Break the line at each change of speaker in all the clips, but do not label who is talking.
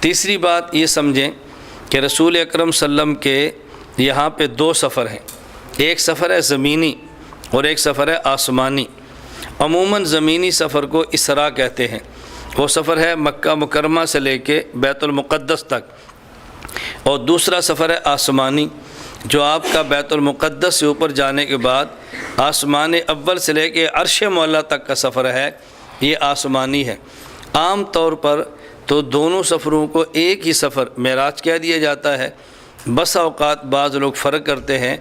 تیسری بات یہ سمجھیں کہ رسول اکرم صلی اللہ علیہ وسلم کے یہاں پہ دو سفر ہیں، ایک سفر ہے زمینی اور ایک سفر ہے آسمانی۔ عموماً زمینی سفر کو اسراء کہتے ہیں، وہ سفر ہے مکہ مکرمہ سے لے کے بیت المقدس تک، اور دوسرا سفر ہے آسمانی جو آپ کا بیت المقدس سے اوپر جانے کے بعد آسمان اول سے لے کے عرش معلیٰ تک کا سفر ہے، یہ آسمانی ہے۔ عام طور پر تو دونوں سفروں کو ایک ہی سفر معراج کہہ دیا جاتا ہے، بس اوقات بعض لوگ فرق کرتے ہیں،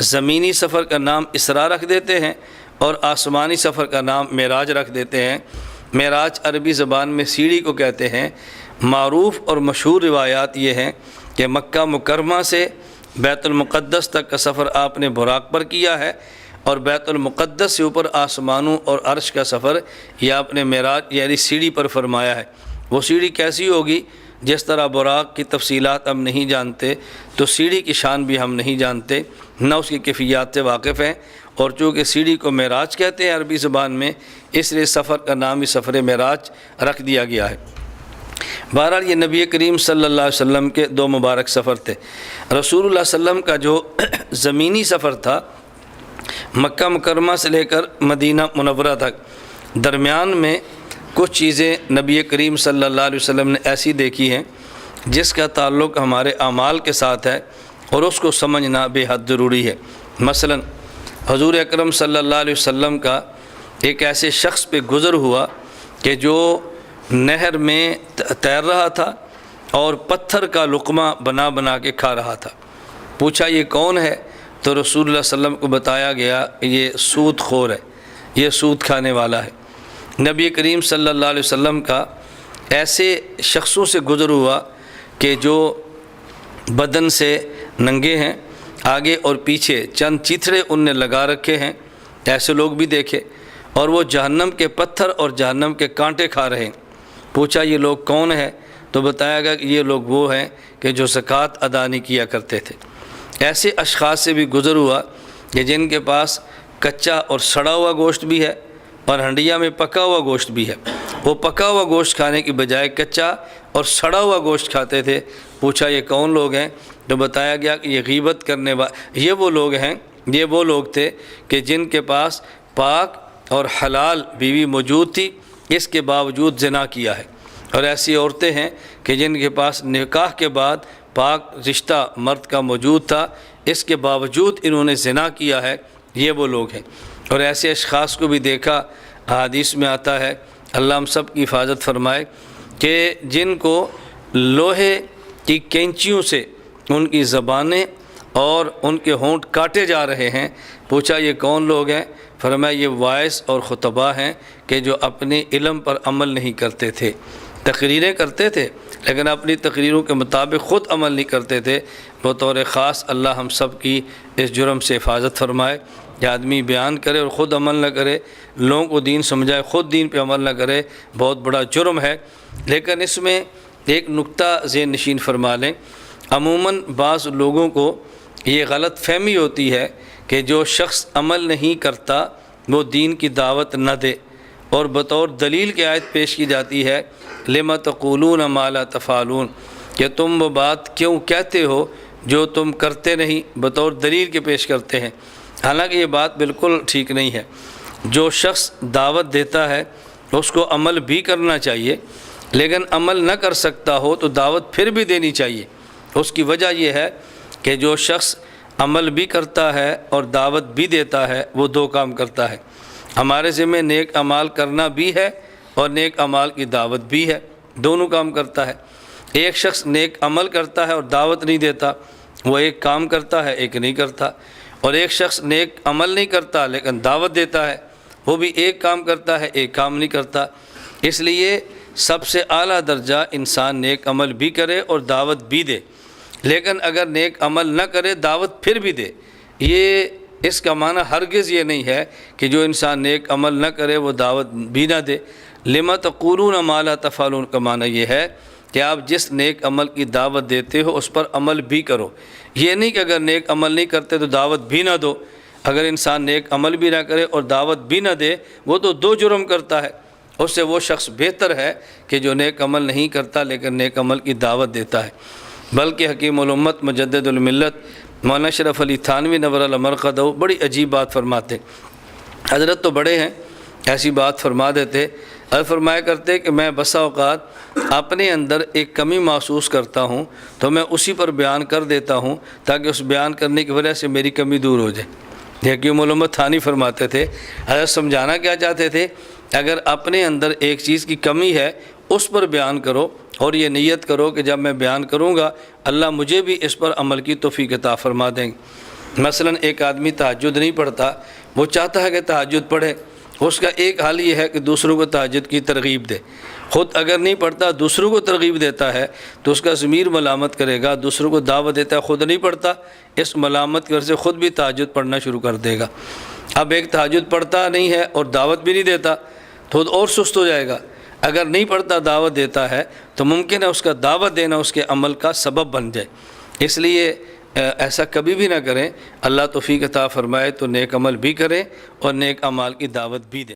زمینی سفر کا نام اسراء رکھ دیتے ہیں اور آسمانی سفر کا نام معراج رکھ دیتے ہیں۔ معراج عربی زبان میں سیڑھی کو کہتے ہیں۔ معروف اور مشہور روایات یہ ہیں کہ مکہ مکرمہ سے بیت المقدس تک کا سفر آپ نے براق پر کیا ہے، اور بیت المقدس سے اوپر آسمانوں اور عرش کا سفر یہ آپ نے معراج یعنی سیڑھی پر فرمایا ہے۔ وہ سیڑھی کیسی ہوگی؟ جس طرح براق کی تفصیلات ہم نہیں جانتے تو سیڑھی کی شان بھی ہم نہیں جانتے، نہ اس کی کیفیات سے واقف ہیں، اور چونکہ سیڑھی کو معراج کہتے ہیں عربی زبان میں، اس لیے سفر کا نام ہی سفر معراج رکھ دیا گیا ہے۔ بہرحال یہ نبی کریم صلی اللہ علیہ وسلم کے دو مبارک سفر تھے۔ رسول اللہ صلی اللہ علیہ وسلم کا جو زمینی سفر تھا مکہ مکرمہ سے لے کر مدینہ منورہ تک، درمیان میں کچھ چیزیں نبی کریم صلی اللہ علیہ وسلم نے ایسی دیکھی ہیں جس کا تعلق ہمارے اعمال کے ساتھ ہے، اور اس کو سمجھنا بے حد ضروری ہے۔ مثلا حضور اکرم صلی اللہ علیہ وسلم کا ایک ایسے شخص پہ گزر ہوا کہ جو نہر میں تیر رہا تھا اور پتھر کا لقمہ بنا بنا کے کھا رہا تھا۔ پوچھا یہ کون ہے؟ تو رسول اللہ صلی اللہ علیہ وسلم کو بتایا گیا یہ سود خور ہے، یہ سود کھانے والا ہے۔ نبی کریم صلی اللہ علیہ وسلم کا ایسے شخصوں سے گزر ہوا کہ جو بدن سے ننگے ہیں، آگے اور پیچھے چند چیتھڑے ان نے لگا رکھے ہیں، ایسے لوگ بھی دیکھے، اور وہ جہنم کے پتھر اور جہنم کے کانٹے کھا رہے ہیں۔ پوچھا یہ لوگ کون ہیں؟ تو بتایا گیا کہ یہ لوگ وہ ہیں کہ جو زکوٰۃ ادا نہیں کیا کرتے تھے۔ ایسے اشخاص سے بھی گزر ہوا کہ جن کے پاس کچا اور سڑا ہوا گوشت بھی ہے اور ہنڈیا میں پکا ہوا گوشت بھی ہے، وہ پکا ہوا گوشت کھانے کی بجائے کچا اور سڑا ہوا گوشت کھاتے تھے۔ پوچھا یہ کون لوگ ہیں؟ تو بتایا گیا کہ یہ غیبت کرنے والے یہ وہ لوگ تھے کہ جن کے پاس پاک اور حلال بیوی موجود تھی، اس کے باوجود زنا کیا ہے، اور ایسی عورتیں ہیں کہ جن کے پاس نکاح کے بعد پاک رشتہ مرد کا موجود تھا، اس کے باوجود انہوں نے زنا کیا ہے، یہ وہ لوگ ہیں۔ اور ایسے اشخاص کو بھی دیکھا، حدیث میں آتا ہے، اللہ ہم سب کی حفاظت فرمائے، کہ جن کو لوہے کی کینچیوں سے ان کی زبانیں اور ان کے ہونٹ کاٹے جا رہے ہیں۔ پوچھا یہ کون لوگ ہیں؟ فرمایا یہ واعظ اور خطباء ہیں کہ جو اپنے علم پر عمل نہیں کرتے تھے، تقریریں کرتے تھے لیکن اپنی تقریروں کے مطابق خود عمل نہیں کرتے تھے۔ بطور خاص اللہ ہم سب کی اس جرم سے حفاظت فرمائے کہ آدمی بیان کرے اور خود عمل نہ کرے، لوگوں کو دین سمجھائے خود دین پہ عمل نہ کرے، بہت بڑا جرم ہے۔ لیکن اس میں ایک نقطہ ذہن نشین فرما لیں، عموماً بعض لوگوں کو یہ غلط فہمی ہوتی ہے کہ جو شخص عمل نہیں کرتا وہ دین کی دعوت نہ دے، اور بطور دلیل کی آیت پیش کی جاتی ہے لما تقولون ما لا تفعلون، کہ تم وہ بات کیوں کہتے ہو جو تم کرتے نہیں، بطور دلیل کے پیش کرتے ہیں۔ حالانکہ یہ بات بالکل ٹھیک نہیں ہے۔ جو شخص دعوت دیتا ہے اس کو عمل بھی کرنا چاہیے، لیکن عمل نہ کر سکتا ہو تو دعوت پھر بھی دینی چاہیے۔ اس کی وجہ یہ ہے کہ جو شخص عمل بھی کرتا ہے اور دعوت بھی دیتا ہے وہ دو کام کرتا ہے۔ ہمارے ذمہ نیک اعمال کرنا بھی ہے اور نیک اعمال کی دعوت بھی ہے، دونوں کام کرتا ہے۔ ایک شخص نیک عمل کرتا ہے اور دعوت نہیں دیتا، وہ ایک کام کرتا ہے ایک نہیں کرتا، اور ایک شخص نیک عمل نہیں کرتا لیکن دعوت دیتا ہے، وہ بھی ایک کام کرتا ہے ایک کام نہیں کرتا۔ اس لیے سب سے اعلیٰ درجہ انسان نیک عمل بھی کرے اور دعوت بھی دے، لیکن اگر نیک عمل نہ کرے دعوت پھر بھی دے، اس کا معنی ہرگز یہ نہیں ہے کہ جو انسان نیک عمل نہ کرے وہ دعوت بھی نہ دے۔ لما تقولون ما لا تفعلون کا معنی یہ ہے کہ آپ جس نیک عمل کی دعوت دیتے ہو اس پر عمل بھی کرو، یہ نہیں کہ اگر نیک عمل نہیں کرتے تو دعوت بھی نہ دو۔ اگر انسان نیک عمل بھی نہ کرے اور دعوت بھی نہ دے وہ تو دو جرم کرتا ہے، اس سے وہ شخص بہتر ہے کہ جو نیک عمل نہیں کرتا لیکن نیک عمل کی دعوت دیتا ہے۔ بلکہ حکیم الامت مجدد الملت مولانا اشرف علی تھانوی نور اللہ مرقدہ بڑی عجیب بات فرماتے، حضرت تو بڑے ہیں، ایسی بات فرما دیتے، فرمایا کرتے کہ میں بسا اوقات اپنے اندر ایک کمی محسوس کرتا ہوں تو میں اسی پر بیان کر دیتا ہوں تاکہ اس بیان کرنے کی وجہ سے میری کمی دور ہو جائے۔ یہ حکیم الامت تھانوی فرماتے تھے، حضرت سمجھانا کیا چاہتے تھے، اگر اپنے اندر ایک چیز کی کمی ہے اس پر بیان کرو اور یہ نیت کرو کہ جب میں بیان کروں گا اللہ مجھے بھی اس پر عمل کی توفیق عطا فرما دیں گے۔ مثلا ایک آدمی تہجد نہیں پڑھتا، وہ چاہتا ہے کہ تہجد پڑھے، اس کا ایک حل یہ ہے کہ دوسروں کو تہجد کی ترغیب دے۔ خود اگر نہیں پڑھتا دوسروں کو ترغیب دیتا ہے تو اس کا ضمیر ملامت کرے گا، دوسروں کو دعوت دیتا ہے خود نہیں پڑھتا، اس ملامت کی وجہ سے خود بھی تہجد پڑھنا شروع کر دے گا۔ اب ایک تہجد پڑھتا نہیں ہے اور دعوت بھی نہیں دیتا تو اور سست ہو جائے گا۔ اگر نہیں پڑھتا دعوت دیتا ہے تو ممکن ہے اس کا دعوت دینا اس کے عمل کا سبب بن جائے۔ اس لیے ایسا کبھی بھی نہ کریں، اللہ توفیق عطا فرمائے تو نیک عمل بھی کریں اور نیک اعمال کی دعوت بھی دیں۔